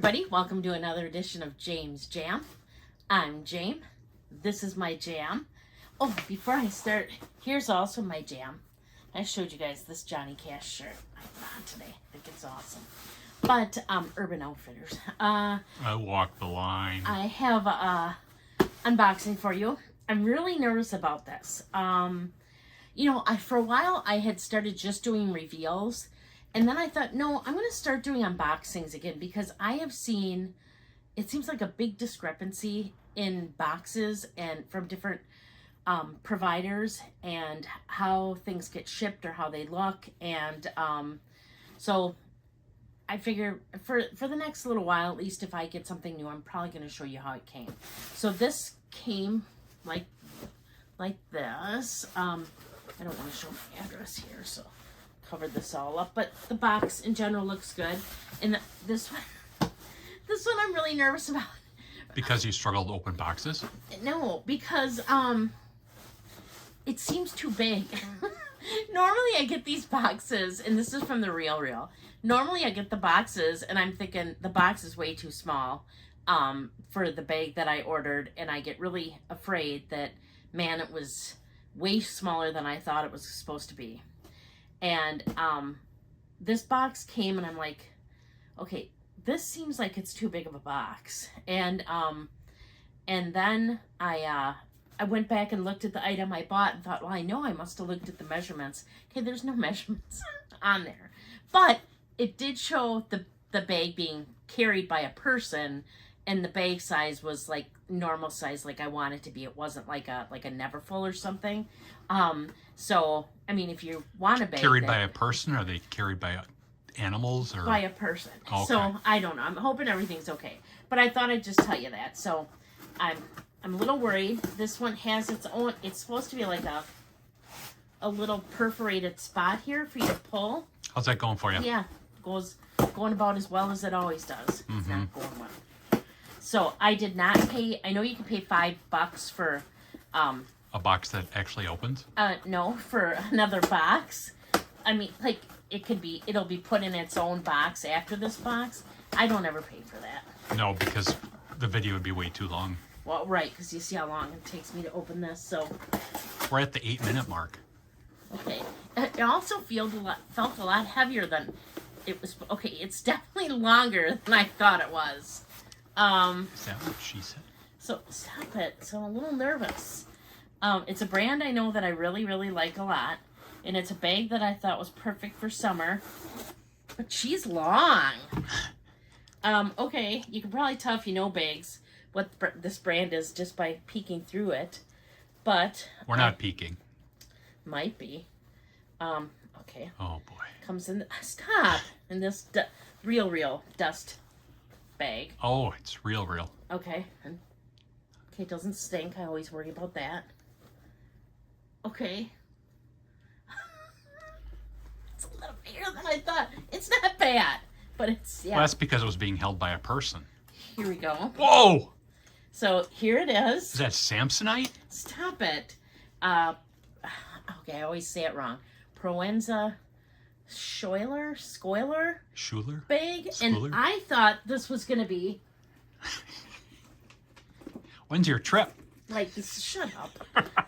everybody, welcome to another edition of James Jam. I'm Jame. This is my jam. Oh, before I start, here's also my jam. I showed you guys this Johnny Cash shirt I put on today. I think it's awesome. But Urban Outfitters. I walk the line. I have a unboxing for you. I'm really nervous about this. For a while I had started just doing reveals. And then I thought, no, I'm going to start doing unboxings again because I have seen, it seems like a big discrepancy in boxes and from different providers and how things get shipped or how they look. And so I figure for the next little while, at least if I get something new, I'm probably going to show you how it came. So this came like this. I don't want to show my address here, so covered this all up, but the box in general looks good. And this one I'm really nervous about. Because you struggle to open boxes? No, because it seems too big. Normally I get these boxes, and this is from the Real. Normally I get the boxes and I'm thinking the box is way too small for the bag that I ordered, and I get really afraid that, man, it was way smaller than I thought it was supposed to be. And this box came and I'm like, okay, this seems like it's too big of a box. And then I went back and looked at the item I bought and thought, well, I know I must have looked at the measurements. Okay, there's no measurements on there. But it did show the bag being carried by a person, and the bag size was like normal size, like I want it to be. It wasn't like a Neverfull or something. So I mean, if you want a bag carried by a person, or are they carried by animals or by a person? Okay. So I don't know. I'm hoping everything's okay. But I thought I'd just tell you that. So I'm a little worried. This one has its own. It's supposed to be like a little perforated spot here for you to pull. How's that going for you? Yeah, going about as well as it always does. It's not going well. So I did not pay. I know you can pay $5 for a box that actually opens? No, for another box. I mean, like it'll be put in its own box after this box. I don't ever pay for that. No, because the video would be way too long. Well, right, because you see how long it takes me to open this. So we're at the 8-minute mark. Okay. It also felt a lot heavier than it was. Okay, it's definitely longer than I thought it was. Is that what she said? So stop it. So I'm a little nervous. It's a brand I know that I really, really like a lot. And it's a bag that I thought was perfect for summer. But she's long. Okay, you can probably tell if you know bags what this brand is just by peeking through it. But we're not peeking. Might be. Okay. Oh boy. Comes in. Stop! In this real dust bag. Oh, it's real. Okay. Okay, it doesn't stink. I always worry about that. Okay. It's a little bigger than I thought. It's not bad, but it's, yeah. Well, that's because it was being held by a person. Here we go. Whoa! So here it is. Is that Samsonite? Stop it. Okay, I always say it wrong. Proenzaschouler bag. Schouler? And I thought this was going to be... When's your trip? Like, shut up.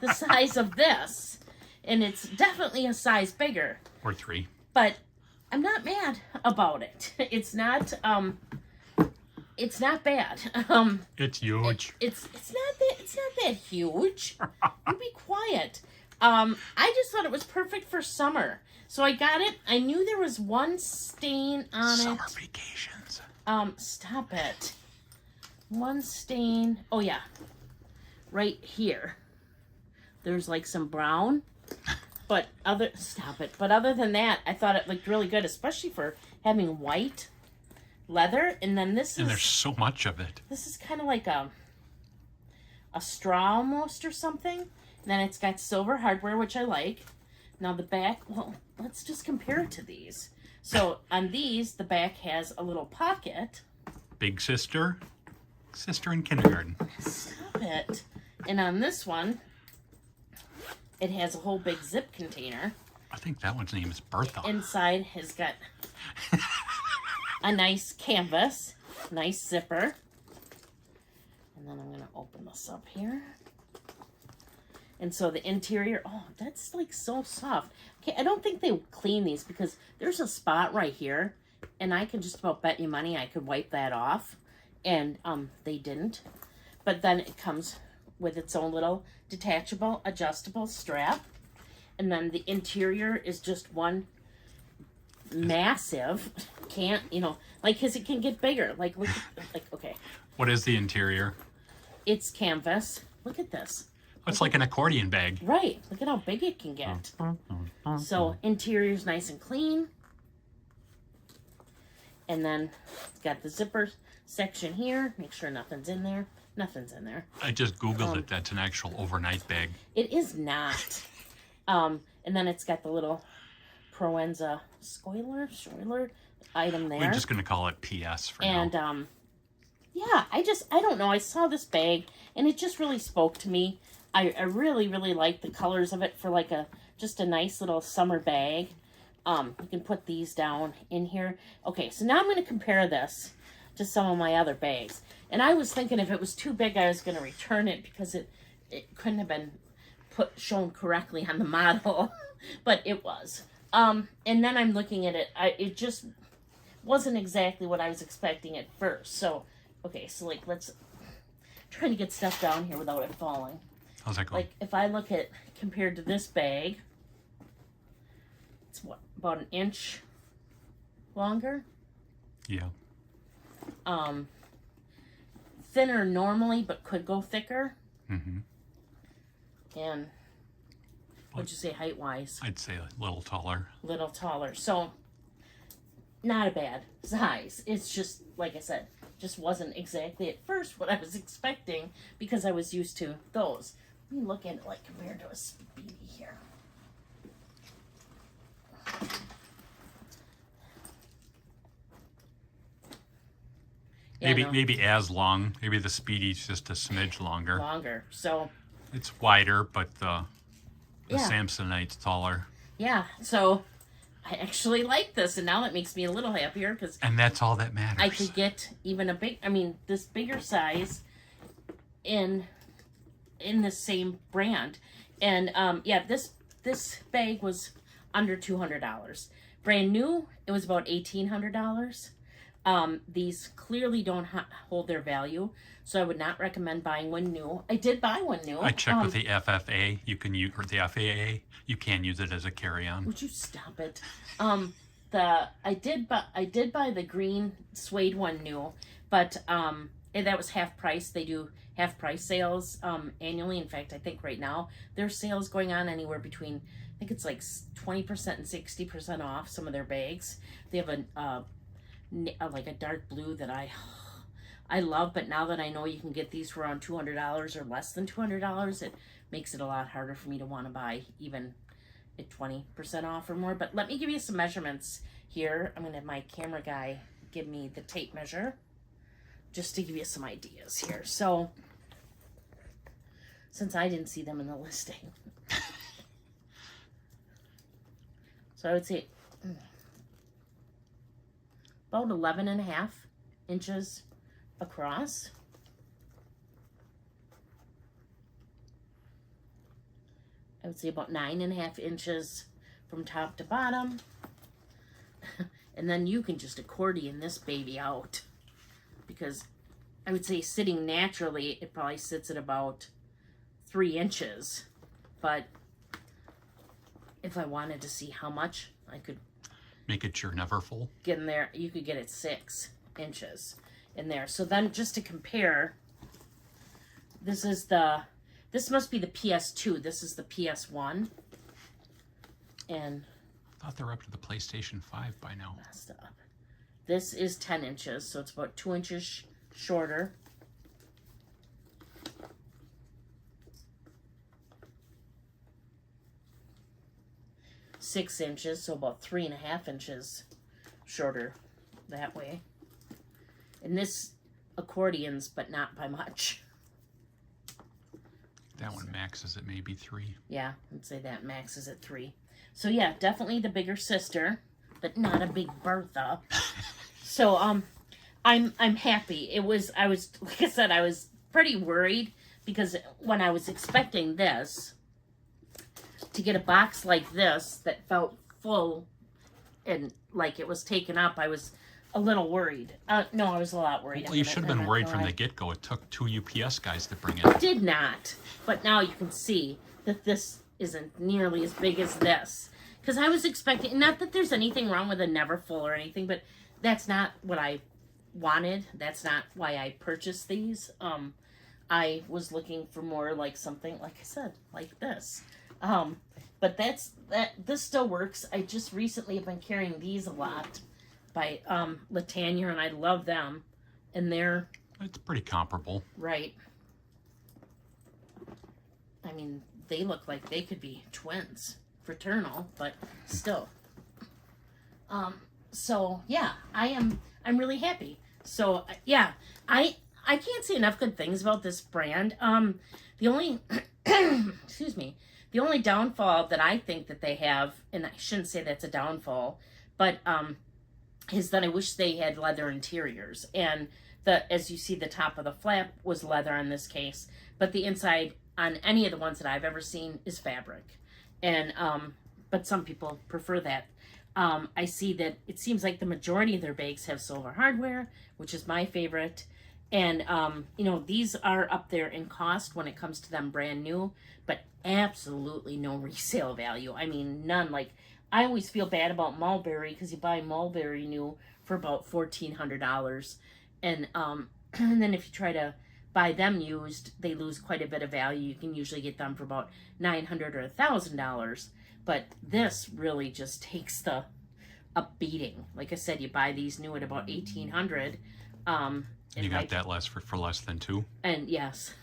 The size of this. And it's definitely a size bigger. Or 3. But I'm not mad about it. It's not bad. It's huge. It's not that huge. You be quiet. I just thought it was perfect for summer. So I got it. I knew there was one stain on it. Summer vacations. Stop it. One stain. Oh yeah. Right here. There's like some brown. But stop it. But other than that, I thought it looked really good, especially for having white leather. And then this is... And there's so much of it. This is kind of like a straw almost or something. And then it's got silver hardware, which I like. Now the back, well, let's just compare it to these. So on these, the back has a little pocket. Big sister in kindergarten. Stop it. And on this one, it has a whole big zip container. I think that one's name is Bertha. Inside has got a nice canvas. nice zipper. And then I'm going to open this up here. And so the interior, oh, that's like so soft. Okay, I don't think they clean these because there's a spot right here. And I can just about bet you money I could wipe that off. And they didn't. But then it comes with its own little detachable, adjustable strap. And then the interior is just one massive, can't, you know, like, because it can get bigger. Like, look at, like, okay. What is the interior? It's canvas. Look at this. It's like an accordion bag. Right. Look at how big it can get. So interior's nice and clean. And then it's got the zipper section here. Make sure nothing's in there. Nothing's in there. I just Googled it. That's an actual overnight bag. It is not. And then it's got the little proenzaschouler item there. We're just going to call it PS for now. And yeah, I don't know. I saw this bag and it just really spoke to me. I really, really like the colors of it for like just a nice little summer bag. You can put these down in here. Okay, so now I'm going to compare this to some of my other bags. And I was thinking if it was too big, I was going to return it because it couldn't have been shown correctly on the model, but it was. And then I'm looking at it. It just wasn't exactly what I was expecting at first. So, okay, so like trying to get stuff down here without it falling. How's that going? Like if I look at compared to this bag, it's what, about an inch longer? Yeah. Thinner normally, but could go thicker. Mm-hmm. And what'd you say height-wise? I'd say a little taller. Little taller. So, not a bad size. It's just, like I said, just wasn't exactly at first what I was expecting because I was used to those. Let me look at it like compared to a Speedy here. Yeah, maybe as long. Maybe the Speedy's just a smidge longer. Longer. So it's wider, but the yeah. Samsonite's taller. Yeah. So I actually like this, and now that makes me a little happier because. And that's all that matters. I could get even this bigger size in the same brand, and yeah, this bag was under $200. Brand new, it was about $1,800. These clearly don't hold their value, so I would not recommend buying one new. I did buy one new. I checked with the FFA. You can use, or the FAA. You can use it as a carry-on. Would you stop it? I did buy the green suede one new, but and that was half price. They do half price sales annually. In fact, I think right now their sales going on anywhere between, I think it's like 20% and 60% off some of their bags. They have like a dark blue that I love, but now that I know you can get these for around $200 or less than $200, it makes it a lot harder for me to want to buy even at 20% off or more. But let me give you some measurements here. I'm going to have my camera guy give me the tape measure just to give you some ideas here. So, since I didn't see them in the listing. So I would say about 11.5 inches across. I would say about 9.5 inches from top to bottom. And then you can just accordion this baby out, because I would say sitting naturally, it probably sits at about 3 inches. But if I wanted to see how much, I could make it sure never full. Get in there, you could get it 6 inches in there. So then just to compare, this must be the PS2. This is the PS1. And I thought they're up to the PlayStation 5 by now. Messed up. This is 10 inches, so it's about 2 inches shorter. Six inches, so about 3.5 inches shorter that way. And this accordions, but not by much. That one maxes at maybe 3. Yeah, I'd say that maxes at 3. So yeah, definitely the bigger sister, but not a big Bertha. So I'm happy. Like I said, I was pretty worried because when I was expecting this, to get a box like this that felt full and like it was taken up, I was a little worried. No, I was a lot worried. Well, you should have been worried from the get-go. It took 2 UPS guys to bring it. Did not. But now you can see that this isn't nearly as big as this. Because I was expecting, not that there's anything wrong with a never full or anything, but that's not what I wanted. That's not why I purchased these. I was looking for more like something, like I said, like this. But this still works. I just recently have been carrying these a lot by Latanya, and I love them. And they're... It's pretty comparable. Right. I mean, they look like they could be twins. Fraternal, but still. So yeah, I'm really happy. So yeah, I can't say enough good things about this brand. The only excuse me, the only downfall that I think that they have, and I shouldn't say that's a downfall, but is that I wish they had leather interiors. And as you see, the top of the flap was leather in this case, but the inside on any of the ones that I've ever seen is fabric. And but some people prefer that. I see that it seems like the majority of their bags have silver hardware, which is my favorite. And you know, these are up there in cost when it comes to them brand new, but absolutely no resale value. I mean, none. Like, I always feel bad about Mulberry because you buy Mulberry new for about $1,400, and and then if you try to buy them used, they lose quite a bit of value. You can usually get them for about $900 or $1,000, but this really just takes a beating. Like I said, you buy these new at about $1,800. You got that less for less than 2. And yes,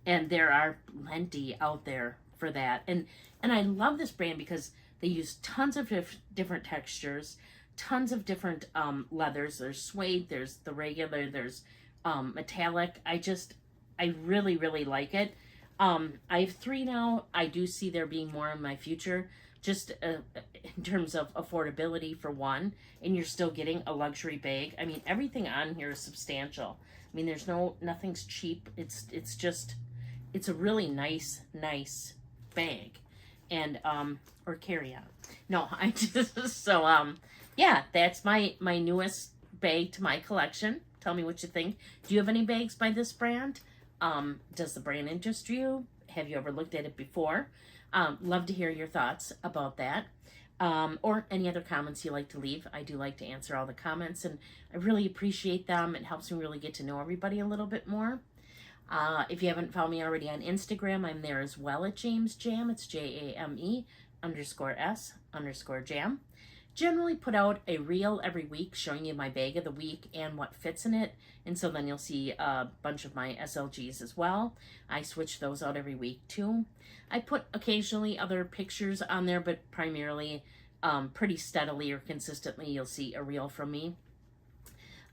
and there are plenty out there for that. And I love this brand because they use tons of different textures, tons of different leathers. There's suede, there's the regular, there's metallic. I really, really like it. I have 3 now. I do see there being more in my future, just in terms of affordability for one, and you're still getting a luxury bag. I mean, everything on here is substantial. I mean, nothing's cheap. It's a really nice bag, and or carry on. No, I just yeah, that's my newest bag to my collection. Tell me what you think. Do you have any bags by this brand? Does the brand interest you? Have you ever looked at it before? Love to hear your thoughts about that. Or any other comments you like to leave. I do like to answer all the comments, and I really appreciate them. It helps me really get to know everybody a little bit more. If you haven't found me already on Instagram, I'm there as well at James Jam. It's JAME_S_Jam. Generally put out a reel every week showing you my bag of the week and what fits in it. And so then you'll see a bunch of my SLGs as well. I switch those out every week too. I put occasionally other pictures on there, but primarily pretty steadily or consistently you'll see a reel from me.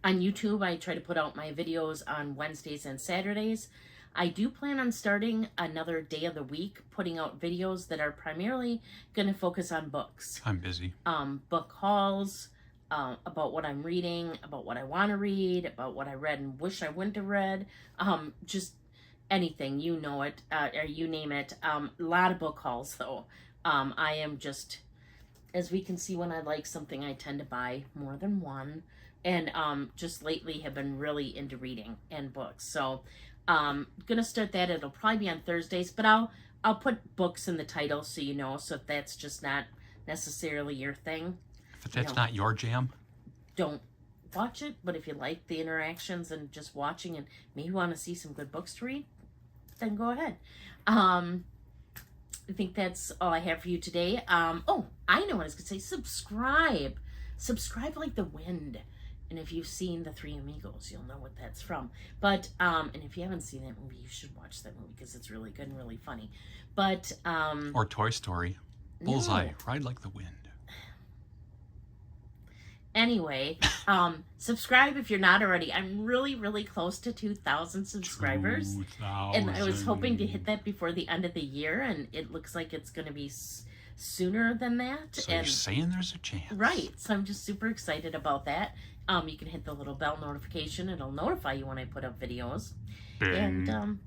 On YouTube, I try to put out my videos on Wednesdays and Saturdays. I do plan on starting another day of the week, putting out videos that are primarily going to focus on books. I'm busy. Book hauls, about what I'm reading, about what I want to read, about what I read and wish I wouldn't have read. Just anything, you know it, or you name it. A lot of book hauls, though. I am just, as we can see, when I like something, I tend to buy more than one. And just lately have been really into reading and books. So gonna start that. It'll probably be on Thursdays, but I'll put books in the title so you know, so if that's just not necessarily your thing. If that's not your jam, don't watch it. But if you like the interactions and just watching and maybe want to see some good books to read, then go ahead. I think that's all I have for you today. Oh, I know what I was gonna say. Subscribe like the wind. And if you've seen The Three Amigos, you'll know what that's from. But, and if you haven't seen that movie, you should watch that movie because it's really good and really funny. But, or Toy Story. Bullseye, Ride Like the Wind. Anyway, subscribe if you're not already. I'm really, really close to 2,000 subscribers. 2,000. And I was hoping to hit that before the end of the year, and it looks like it's going to be sooner than that. So you're saying there's a chance. Right. So I'm just super excited about that. You can hit the little bell notification. It'll notify you when I put up videos. Bing. And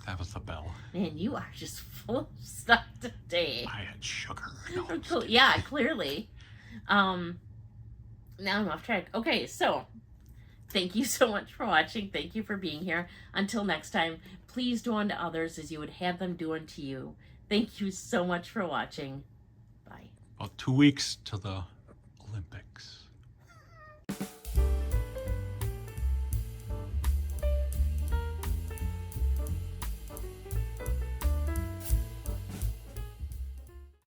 That was the bell. man, you are just full of stuff today. I had sugar. No, I'm just Cool. kidding. Yeah, clearly. Now I'm off track. Okay, so thank you so much for watching. Thank you for being here. Until next time, please do unto others as you would have them do unto you. Thank you so much for watching. Bye. About 2 weeks to the